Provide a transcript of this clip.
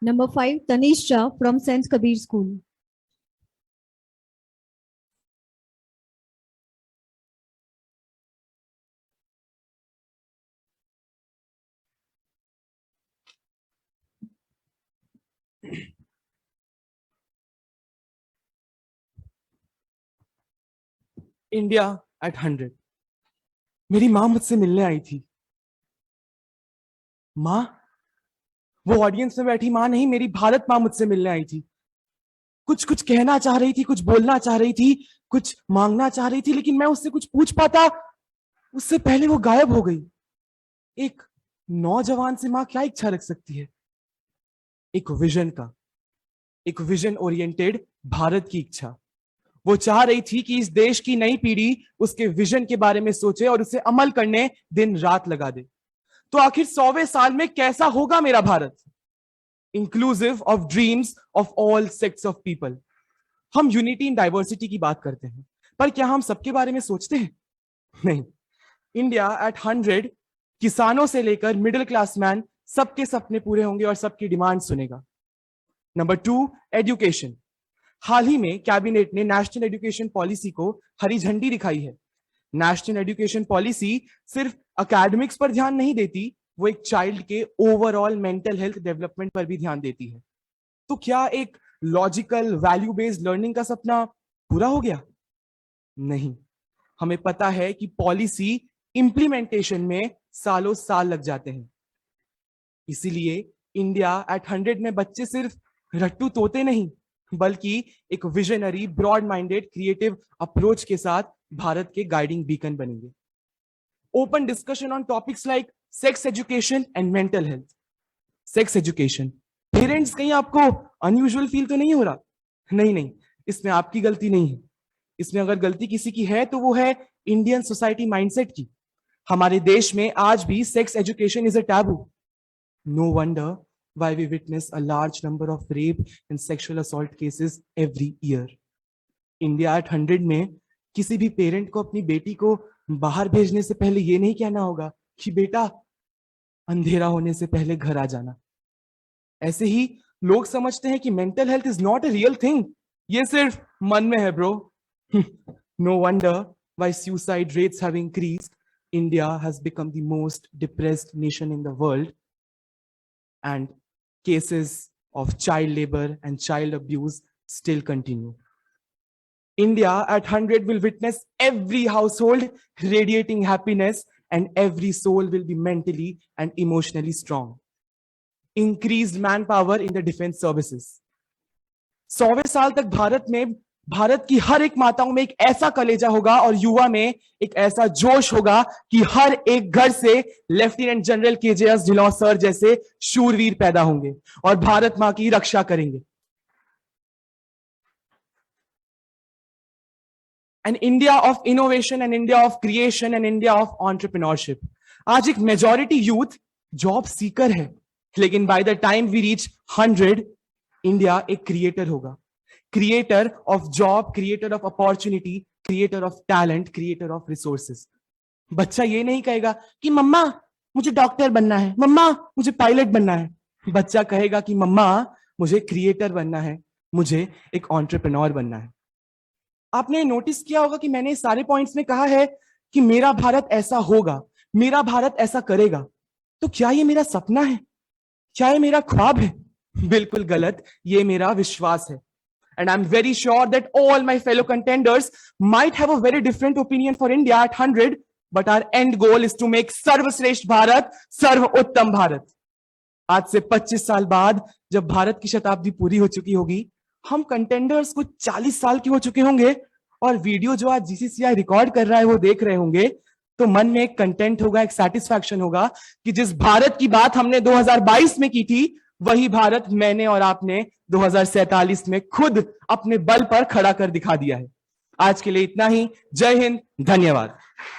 Number 5, Tanish Shah from Saint Kabir School. India at 100। मेरी माँ मुझसे मिलने आई थी। माँ? वो ऑडियंस में बैठी माँ नहीं, मेरी भारत माँ मुझसे मिलने आई थी। कुछ कुछ कहना चाह रही थी, कुछ बोलना चाह रही थी, कुछ मांगना चाह रही थी, लेकिन मैं उससे कुछ पूछ पाता उससे पहले वो गायब हो गई। एक नौजवान से माँ क्या इच्छा रख सकती है? एक विजन का, एक विजन ओरिएंटेड भारत की इच्छा। वो चाह रही थी कि इस देश की नई पीढ़ी उसके विजन के बारे में सोचे और उसे अमल करने दिन रात लगा दे। तो आखिर 100वें साल में कैसा होगा मेरा Bharat? Inclusive of dreams of all sects of people. हम यूनिटी इन डाइवर्सिटी की बात करते हैं, पर क्या हम सबके बारे में सोचते हैं? नहीं। इंडिया एट 100 किसानों से लेकर मिडिल क्लास मैन सबके सपने पूरे होंगे और सबकी डिमांड सुनेगा। Number 2, education. हाल ही में कैबिनेट ने नेशनल एजुकेशन पॉलिसी को हरी झंडी दिखाई है। नेशनल एजुकेशन पॉलिसी सिर्फ एकेडमिक्स पर ध्यान नहीं देती, वो एक चाइल्ड के ओवरऑल मेंटल हेल्थ डेवलपमेंट पर भी ध्यान देती है। तो क्या एक लॉजिकल वैल्यू बेस्ड लर्निंग का सपना पूरा हो गया? नहीं। हमें पता है कि पॉलिसी इंप्लीमेंटेशन में सालों साल लग जाते हैं। इसीलिए इंडिया एट 100 में बच्चे सिर्फ रट्टू तोते नहीं, बल्कि एक visionary, broad minded, creative approach के साथ भारत के गाइडिंग बीकन बनेंगे। Open discussion on topics like sex education and mental health. Sex education, parents कहीं आपको अनयूजुअल फील तो नहीं हो रहा? नहीं नहीं, इसमें आपकी गलती नहीं है। इसमें अगर गलती किसी की है तो वो है इंडियन सोसाइटी माइंडसेट की। हमारे देश में आज भी sex education is a taboo. No wonder why we witness a large number of rape and sexual assault cases every year. India at 100 में किसी भी पेरेंट को अपनी बेटी को बाहर भेजने से पहले ये नहीं कहना होगा कि बेटा अंधेरा होने से पहले घर आ जाना। ऐसे ही लोग समझते हैं कि mental health is not a real thing, ये सिर्फ मन में है bro. No wonder why suicide rates have increased. India has become the most depressed nation in the world and cases of child labor and child abuse still continue. India at 100 will witness every household radiating happiness and every soul will be mentally and emotionally strong. Increased manpower in the defense services. 100वें साल तक भारत की हर एक माताओं में एक ऐसा कलेजा होगा और युवा में एक ऐसा जोश होगा कि हर एक घर से lieutenant general KJS Dhillon sir जैसे शूरवीर पैदा होंगे और भारत मां की रक्षा करेंगे। An India of innovation, an India of creation, an India of entrepreneurship. आज एक मेजॉरिटी यूथ जॉब सीकर है, लेकिन by the time we reach 100 India एक क्रिएटर होगा। Creator of job, creator of opportunity, creator of talent, creator of resources. बच्चा ये नहीं कहेगा कि मम्मा मुझे डॉक्टर बनना है, मम्मा मुझे पायलट बनना है। बच्चा कहेगा कि मम्मा मुझे क्रिएटर बनना है, मुझे एक एंटरप्रेन्योर बनना है। आपने नोटिस किया होगा कि मैंने सारे पॉइंट्स में कहा है कि मेरा भारत ऐसा होगा, मेरा भारत ऐसा करेगा। तो क्या ये मेरा सपना है? क्या ये मेरा ख्वाब है? बिल्कुल गलत, ये मेरा विश्वास है। And I'm very sure that all my fellow contenders might have a very different opinion for India at 100, but our end goal is to make सर्वश्रेष्ठ भारत, सर्वोत्तम भारत। आज से 25 साल बाद जब भारत की शताब्दी पूरी हो चुकी होगी, हम कंटेंडर्स को 40 साल के हो चुके होंगे और वीडियो जो आज जीसीसीआई रिकॉर्ड कर रहा है वो देख रहे होंगे, तो मन में एक कंटेंट होगा, एक सेटिस्फैक्शन होगा कि जिस भारत की बात हमने 2022 में की थी, वही भारत मैंने और आपने 2047 में खुद अपने बल पर खड़ा कर दिखा दिया है। आज के लिए इतना ही। जय हिंद, धन्यवाद।